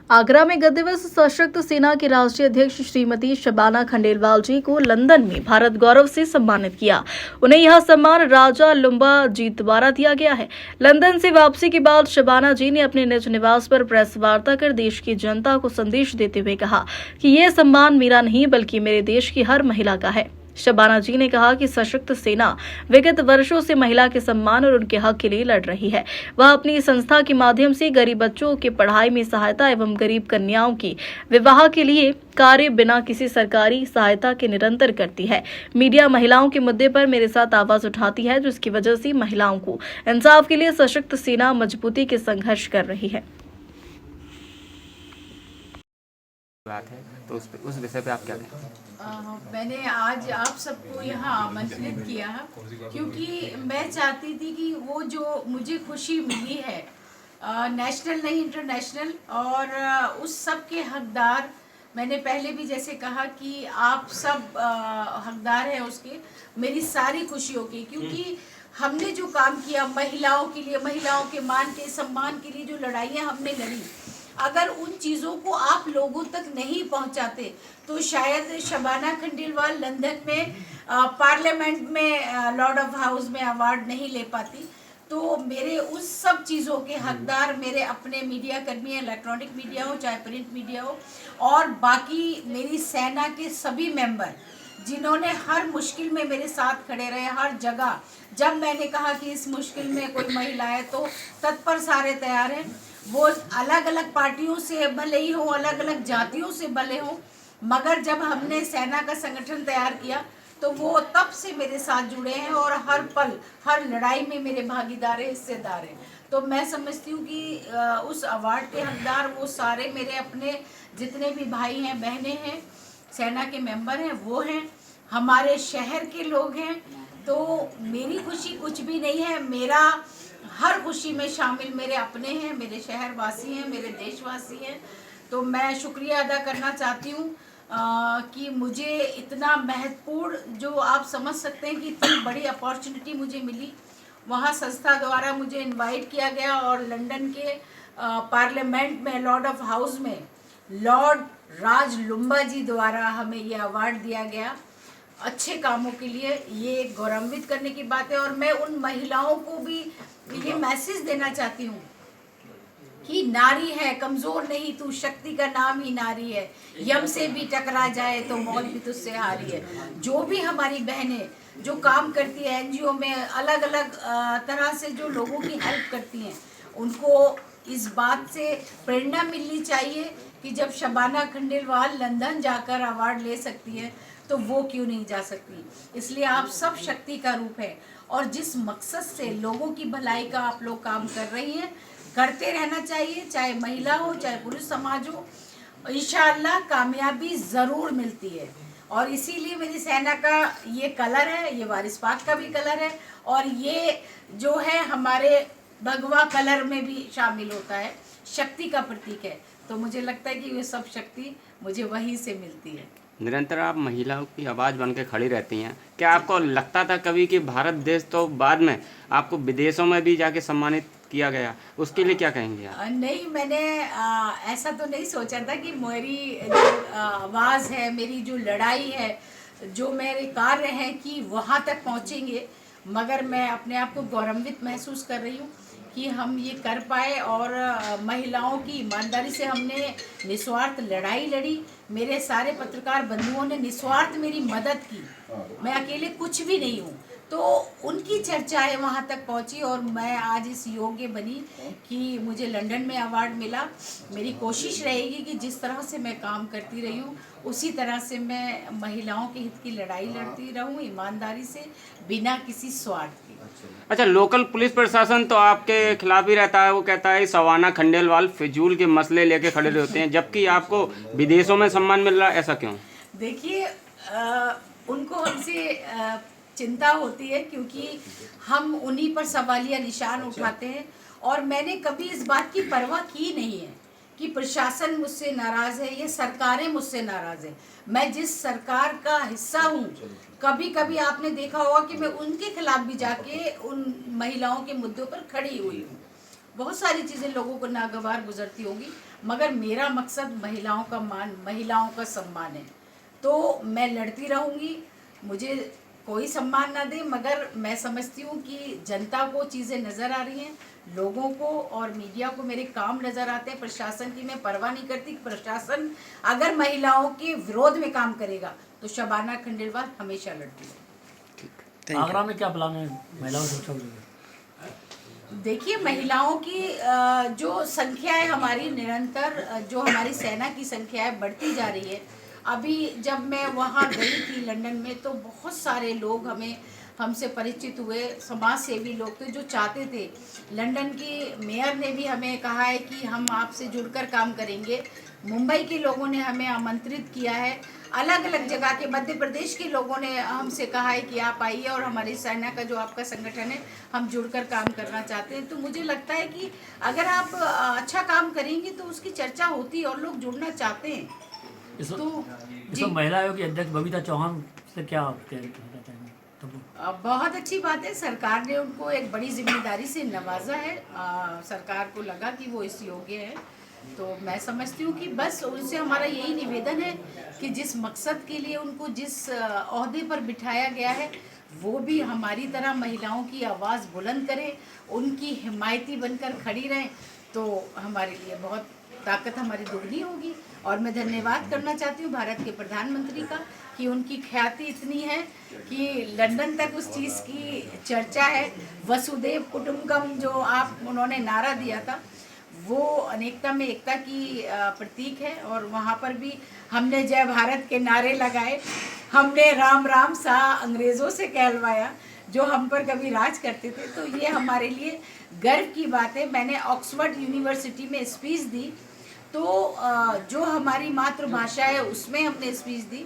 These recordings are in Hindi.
आगरा में गत दिवस सशक्त सेना के राष्ट्रीय अध्यक्ष श्रीमती शबाना खंडेलवाल जी को लंदन में भारत गौरव से सम्मानित किया। उन्हें यह सम्मान राजा लुम्बा जी द्वारा दिया गया है। लंदन से वापसी के बाद शबाना जी ने अपने निज निवास पर प्रेस वार्ता कर देश की जनता को संदेश देते हुए कहा कि ये सम्मान मेरा नहीं बल्कि मेरे देश की हर महिला का है। शबाना जी ने कहा कि सशक्त सेना विगत वर्षों से महिला के सम्मान और उनके हक के लिए लड़ रही है। वह अपनी संस्था के माध्यम से गरीब बच्चों के पढ़ाई में सहायता एवं गरीब कन्याओं की विवाह के लिए कार्य बिना किसी सरकारी सहायता के निरंतर करती है। मीडिया महिलाओं के मुद्दे पर मेरे साथ आवाज उठाती है, जिसकी वजह से महिलाओं को इंसाफ के लिए सशक्त सेना मजबूती के संघर्ष कर रही है। बात है तो उस विषय पे आप क्या कहें? मैंने आज आप सबको यहाँ आमंत्रित किया क्योंकि मैं चाहती थी कि वो जो मुझे खुशी मिली है नेशनल नहीं इंटरनेशनल, और उस सब के हकदार मैंने पहले भी जैसे कहा कि आप सब हकदार हैं उसके, मेरी सारी खुशियों की, क्योंकि हमने जो काम किया महिलाओं के लिए, महिलाओं के मान के सम्मान के लिए जो लड़ाइयाँ हमने लड़ी, अगर उन चीज़ों को आप लोगों तक नहीं पहुंचाते तो शायद शबाना खंडेलवाल लंदन में पार्लियामेंट में लॉर्ड ऑफ हाउस में अवार्ड नहीं ले पाती। तो मेरे उस सब चीज़ों के हकदार मेरे अपने मीडिया कर्मी हैं, इलेक्ट्रॉनिक मीडिया हो चाहे प्रिंट मीडिया हो, और बाकी मेरी सेना के सभी मेंबर जिन्होंने हर मुश्किल में मेरे साथ खड़े रहे। हर जगह जब मैंने कहा कि इस मुश्किल में कोई महिला है तो तत्पर सारे तैयार हैं। वो अलग अलग पार्टियों से भले ही हो, अलग अलग जातियों से भले हो, मगर जब हमने सेना का संगठन तैयार किया तो वो तब से मेरे साथ जुड़े हैं और हर पल हर लड़ाई में मेरे भागीदार हैं, हिस्सेदार हैं। तो मैं समझती हूँ कि उस अवार्ड के हकदार वो सारे मेरे अपने जितने भी भाई हैं, बहनें हैं, सेना के मेंबर हैं, वो हैं, हमारे शहर के लोग हैं। तो मेरी खुशी कुछ भी नहीं है, मेरा हर खुशी में शामिल मेरे अपने हैं, मेरे शहरवासी हैं, मेरे देशवासी हैं। तो मैं शुक्रिया अदा करना चाहती हूँ कि मुझे इतना महत्वपूर्ण, जो आप समझ सकते हैं कि इतनी बड़ी अपॉर्चुनिटी मुझे मिली। वहाँ संस्था द्वारा मुझे इनवाइट किया गया और लंदन के पार्लियामेंट में लॉर्ड ऑफ हाउस में लॉर्ड राज लुम्बा जी द्वारा हमें ये अवार्ड दिया गया अच्छे कामों के लिए। ये गौरवान्वित करने की बात है और मैं उन महिलाओं को भी ये मैसेज देना चाहती हूँ कि नारी है, कमजोर नहीं तू, शक्ति का नाम ही नारी है, यम से भी टकरा जाए तो मौत भी तुझसे हारी है। जो भी हमारी बहनें जो काम करती है एनजीओ में, अलग अलग तरह से जो लोगों की हेल्प करती हैं, उनको इस बात से प्रेरणा मिलनी चाहिए कि जब शबाना खंडेलवाल लंदन जाकर अवार्ड ले सकती है तो वो क्यों नहीं जा सकती। इसलिए आप सब शक्ति का रूप है और जिस मकसद से लोगों की भलाई का आप लोग काम कर रही हैं, करते रहना चाहिए, चाहे महिला हो चाहे पुरुष समाज हो। इंशाअल्लाह कामयाबी ज़रूर मिलती है और इसीलिए मेरी सेना का ये कलर है, ये वारिस पाक का भी कलर है और ये जो है हमारे भगवा कलर में भी शामिल होता है, शक्ति का प्रतीक है। तो मुझे लगता है कि ये सब शक्ति मुझे वहीं से मिलती है। निरंतर आप महिलाओं की आवाज़ बन के खड़ी रहती हैं, क्या आपको लगता था कभी कि भारत देश तो बाद में आपको विदेशों में भी जाके सम्मानित किया गया, उसके लिए क्या कहेंगे आप? नहीं, मैंने ऐसा तो नहीं सोचा था कि मेरी जो आवाज़ है, मेरी जो लड़ाई है, जो मेरे कार्य हैं कि वहाँ तक पहुँचेंगे, मगर मैं अपने आप को गौरवान्वित महसूस कर रही हूँ कि हम ये कर पाए और महिलाओं की ईमानदारी से हमने निस्वार्थ लड़ाई लड़ी। मेरे सारे पत्रकार बंधुओं ने निस्वार्थ मेरी मदद की, मैं अकेले कुछ भी नहीं हूँ। तो उनकी चर्चाएं वहाँ तक पहुँची और मैं आज इस योग्य बनी कि मुझे लंदन में अवार्ड मिला। मेरी कोशिश रहेगी कि जिस तरह से मैं काम करती रही हूँ उसी तरह से मैं महिलाओं के हित की लड़ाई लड़ती रहूँ, ईमानदारी से, बिना किसी स्वार्थ के। अच्छा, लोकल पुलिस प्रशासन तो आपके खिलाफ ही रहता है, वो कहता है शबाना खंडेलवाल फिजूल के मसले लेके खड़े रहते हैं, जबकि आपको विदेशों में सम्मान मिल रहा है, ऐसा क्यों? देखिए, उनको हमसे चिंता होती है क्योंकि हम उन्हीं पर सवालिया निशान उठाते हैं और मैंने कभी इस बात की परवाह की नहीं है कि प्रशासन मुझसे नाराज़ है या सरकारें मुझसे नाराज़ है। मैं जिस सरकार का हिस्सा हूँ, कभी कभी आपने देखा होगा कि मैं उनके खिलाफ भी जाके उन महिलाओं के मुद्दों पर खड़ी हुई हूँ। बहुत सारी चीज़ें लोगों को नागवार गुजरती होंगी, मगर मेरा मकसद महिलाओं का मान, महिलाओं का सम्मान है। तो मैं लड़ती रहूँगी, मुझे कोई सम्मान ना दे, मगर मैं समझती हूँ कि जनता को चीज़ें नज़र आ रही हैं, लोगों को और मीडिया को मेरे काम नज़र आते हैं। प्रशासन की मैं परवाह नहीं करती। प्रशासन अगर महिलाओं के विरोध में काम करेगा तो शबाना खंडेलवाल हमेशा लड़ती है। आगरा में क्या प्लान है महिलाओं की सुरक्षा के लिए? देखिए, महिलाओं की जो संख्या है हमारी निरंतर, जो हमारी सेना की संख्या है बढ़ती जा रही है। अभी जब मैं वहाँ गई थी लंदन में, तो बहुत सारे लोग हमसे परिचित हुए, समाज सेवी लोग थे जो चाहते थे। लंदन की मेयर ने भी हमें कहा है कि हम आपसे जुड़कर काम करेंगे। मुंबई के लोगों ने हमें आमंत्रित किया है। अलग अलग जगह के, मध्य प्रदेश के लोगों ने हमसे कहा है कि आप आइए और हमारी सेना का जो आपका संगठन है, हम जुड़कर काम करना चाहते हैं। तो मुझे लगता है कि अगर आप अच्छा काम करेंगे तो उसकी चर्चा होती है और लोग जुड़ना चाहते हैं। इसमें महिला आयोग की अध्यक्ष बबीता चौहान से क्या कहना चाहेंगे? बहुत अच्छी बात है, सरकार ने उनको एक बड़ी जिम्मेदारी से नवाजा है। सरकार को लगा कि वो इस योग्य है, तो मैं समझती हूँ कि बस उनसे हमारा यही निवेदन है कि जिस मकसद के लिए उनको जिस ओहदे पर बिठाया गया है, वो भी हमारी तरह महिलाओं की आवाज़ बुलंद करें, उनकी हिमायती बनकर खड़ी रहें, तो हमारे लिए बहुत ताकत हमारी दुगनी होगी। और मैं धन्यवाद करना चाहती हूँ भारत के प्रधानमंत्री का कि उनकी ख्याति इतनी है कि लंदन तक उस चीज़ की चर्चा है। वसुदेव कुटुंबकम जो उन्होंने नारा दिया था, वो अनेकता में एकता की प्रतीक है। और वहाँ पर भी हमने जय भारत के नारे लगाए, हमने राम राम सा अंग्रेज़ों से कहलवाया जो हम पर कभी राज करते थे। तो ये हमारे लिए गर्व की बात है। मैंने ऑक्सफोर्ड यूनिवर्सिटी में स्पीच दी, तो जो हमारी मातृभाषा है उसमें हमने स्पीच दी।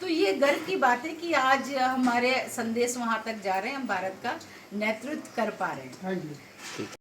तो ये गर्व की बात है कि आज हमारे संदेश वहाँ तक जा रहे हैं, हम भारत का नेतृत्व कर पा रहे हैं।